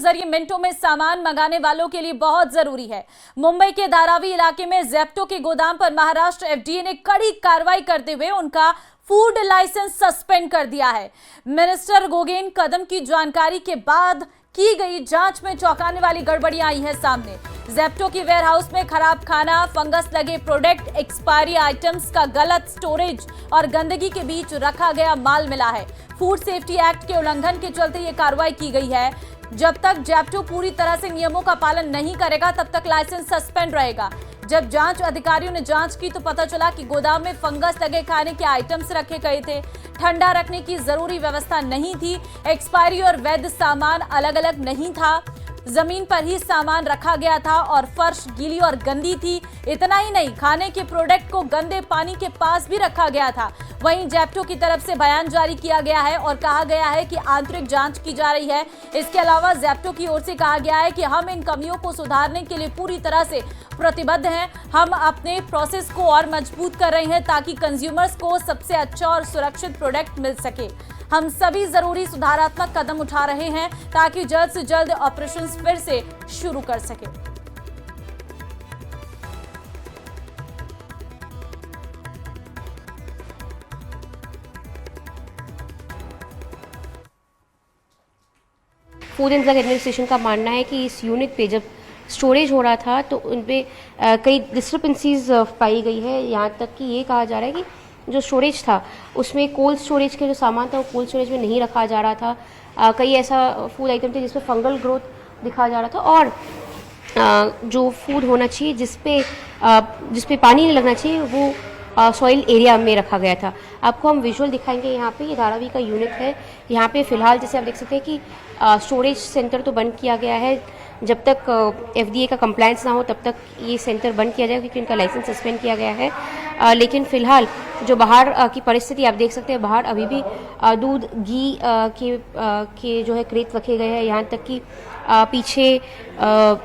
जरिए मिनटों में सामान मंगाने वालों के लिए बहुत जरूरी है। मुंबई के धारावी इलाके में जेप्टो के गोदाम पर महाराष्ट्र एफडीए ने कड़ी कार्रवाई करते हुए उनका फूड लाइसेंस सस्पेंड कर दिया है। मिनिस्टर गोगेन कदम की जानकारी के बाद की गई जांच में चौंकाने वाली गड़बड़ियां आई है सामने। जेप्टो की वेयरहाउस में खराब खाना, फंगस लगे प्रोडक्ट, एक्सपायरी आइटम्स का गलत स्टोरेज और गंदगी के बीच रखा गया माल मिला है। फूड सेफ्टी एक्ट के उल्लंघन के चलते ये कार्रवाई की गई है। जब तक जेप्टो पूरी तरह से नियमों का पालन नहीं करेगा तब तक लाइसेंस सस्पेंड रहेगा। जब जांच अधिकारियों ने जांच की तो पता चला कि गोदाम में फंगस लगे खाने के आइटम्स रखे गए थे, ठंडा रखने की जरूरी व्यवस्था नहीं थी, एक्सपायरी और वैध सामान अलग अलग नहीं था, जमीन पर ही सामान रखा गया था और फर्श गीली और गंदी थी। इतना ही नहीं, खाने के प्रोडक्ट को गंदे पानी के पास भी रखा गया था। वहीं जेप्टो की तरफ से बयान जारी किया गया है और कहा गया है कि आंतरिक जांच की जा रही है। इसके अलावा जेप्टो की ओर से कहा गया है कि हम इन कमियों को सुधारने के लिए पूरी तरह से प्रतिबद्ध हैं। हम अपने प्रोसेस को और मजबूत कर रहे हैं ताकि कंज्यूमर्स को सबसे अच्छा और सुरक्षित प्रोडक्ट मिल सके। हम सभी जरूरी सुधारात्मक कदम उठा रहे हैं ताकि जल्द से जल्द ऑपरेशंस फिर से शुरू कर सके। फूड एंड ड्रग एडमिनिस्ट्रेशन का मानना है कि इस यूनिट पे जब स्टोरेज हो रहा था तो उन पे कई डिस्क्रिपेंसीज पाई गई है। यहाँ तक कि ये कहा जा रहा है कि जो स्टोरेज था उसमें कोल्ड स्टोरेज के जो सामान था वो कोल्ड स्टोरेज में नहीं रखा जा रहा था। कई ऐसा फूड आइटम थे जिसमें फंगल ग्रोथ दिखा जा रहा था और जो फूड होना चाहिए जिसपे पानी नहीं लगना चाहिए वो सॉइल एरिया में रखा गया था। आपको हम विजुअल दिखाएंगे। यहाँ पे ये धारावी का यूनिट है। यहाँ पे फिलहाल जैसे आप देख सकते हैं कि स्टोरेज सेंटर तो बंद किया गया है। जब तक एफडीए का कंप्लायंस ना हो तब तक ये सेंटर बंद किया जाएगा क्योंकि इनका लाइसेंस सस्पेंड किया गया है। लेकिन फिलहाल जो बाहर की परिस्थिति आप देख सकते हैं, बाहर अभी भी दूध घी के जो है क्रेट रखे गए हैं। यहाँ तक कि पीछे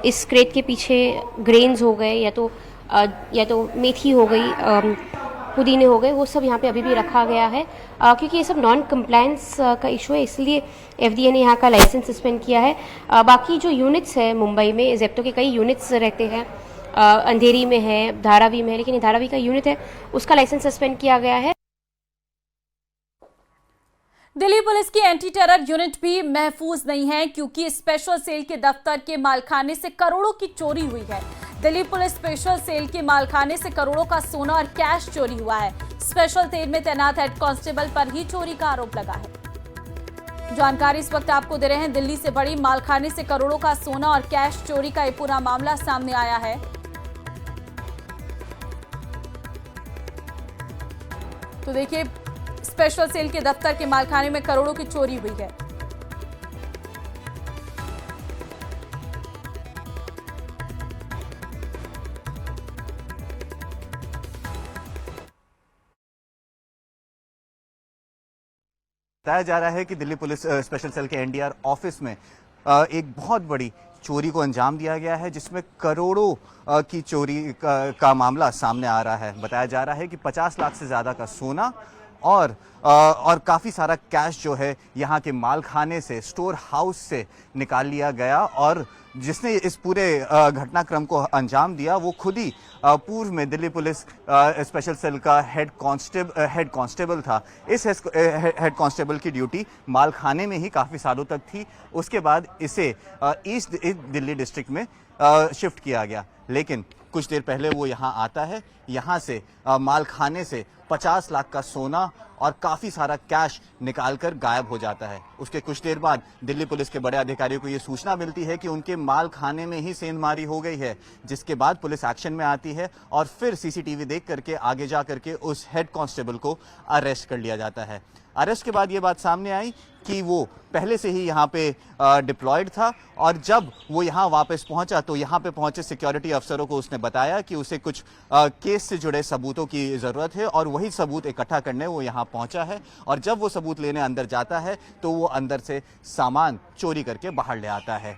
इस क्रेट के पीछे ग्रेन्स हो गए या तो मेथी हो गई, पुदीने हो गए, वो सब यहाँ पे अभी भी रखा गया है क्योंकि ये सब नॉन कंप्लायंस का इशू है, इसलिए एफडीए ने यहाँ का लाइसेंस सस्पेंड किया है। बाकी जो यूनिट्स है मुंबई में, जेप्टो के कई यूनिट्स रहते हैं, अंधेरी में है, धारावी में है, लेकिन ये धारावी का यूनिट है उसका लाइसेंस सस्पेंड किया गया है। दिल्ली पुलिस की एंटी टेरर यूनिट भी महफूज नहीं है क्योंकि स्पेशल सेल के दफ्तर के मालखाने से करोड़ों की चोरी हुई है। दिल्ली पुलिस स्पेशल सेल के मालखाने से करोड़ों का सोना और कैश चोरी हुआ है। स्पेशल सेल में तैनात हेड कांस्टेबल पर ही चोरी का आरोप लगा है। जानकारी इस वक्त आपको दे रहे हैं। दिल्ली से बड़ी मालखाने से करोड़ों का सोना और कैश चोरी का ये पूरा मामला सामने आया है। तो देखिए, स्पेशल सेल के दफ्तर के मालखाने में करोड़ों की चोरी हुई है। बताया जा रहा है कि दिल्ली पुलिस स्पेशल सेल के एनडीआर ऑफिस में एक बहुत बड़ी चोरी को अंजाम दिया गया है जिसमें करोड़ों की चोरी का मामला सामने आ रहा है। बताया जा रहा है कि 50 लाख से ज़्यादा का सोना और काफ़ी सारा कैश जो है यहाँ के मालखाने से, स्टोर हाउस से निकाल लिया गया और जिसने इस पूरे घटनाक्रम को अंजाम दिया वो खुद ही पूर्व में दिल्ली पुलिस स्पेशल सेल का हेड कांस्टेबल था। इस हेड कांस्टेबल की ड्यूटी मालखाने में ही काफ़ी सालों तक थी। उसके बाद इसे ईस्ट दिल्ली डिस्ट्रिक्ट में शिफ्ट किया गया, लेकिन कुछ देर पहले वो यहाँ आता है। यहाँ से मालखाने से 50 लाख का सोना और काफ़ी सारा कैश निकालकर गायब हो जाता है। उसके कुछ देर बाद दिल्ली पुलिस के बड़े अधिकारियों को ये सूचना मिलती है कि उनके माल खाने में ही सेंधमारी हो गई है, जिसके बाद पुलिस एक्शन में आती है और फिर सीसीटीवी देख करके आगे जा करके उस हेड कांस्टेबल को अरेस्ट कर लिया जाता है। अरेस्ट के बाद ये बात सामने आई कि वो पहले से ही यहाँ पे डिप्लॉयड था और जब वो यहाँ वापस पहुंचा तो यहाँ पे पहुंचे सिक्योरिटी अफसरों को उसने बताया कि उसे कुछ केस से जुड़े सबूतों की ज़रूरत है और वही सबूत इकट्ठा करने वो यहाँ पहुंचा है। और जब वो सबूत लेने अंदर जाता है तो वो अंदर से सामान चोरी करके बाहर ले आता है।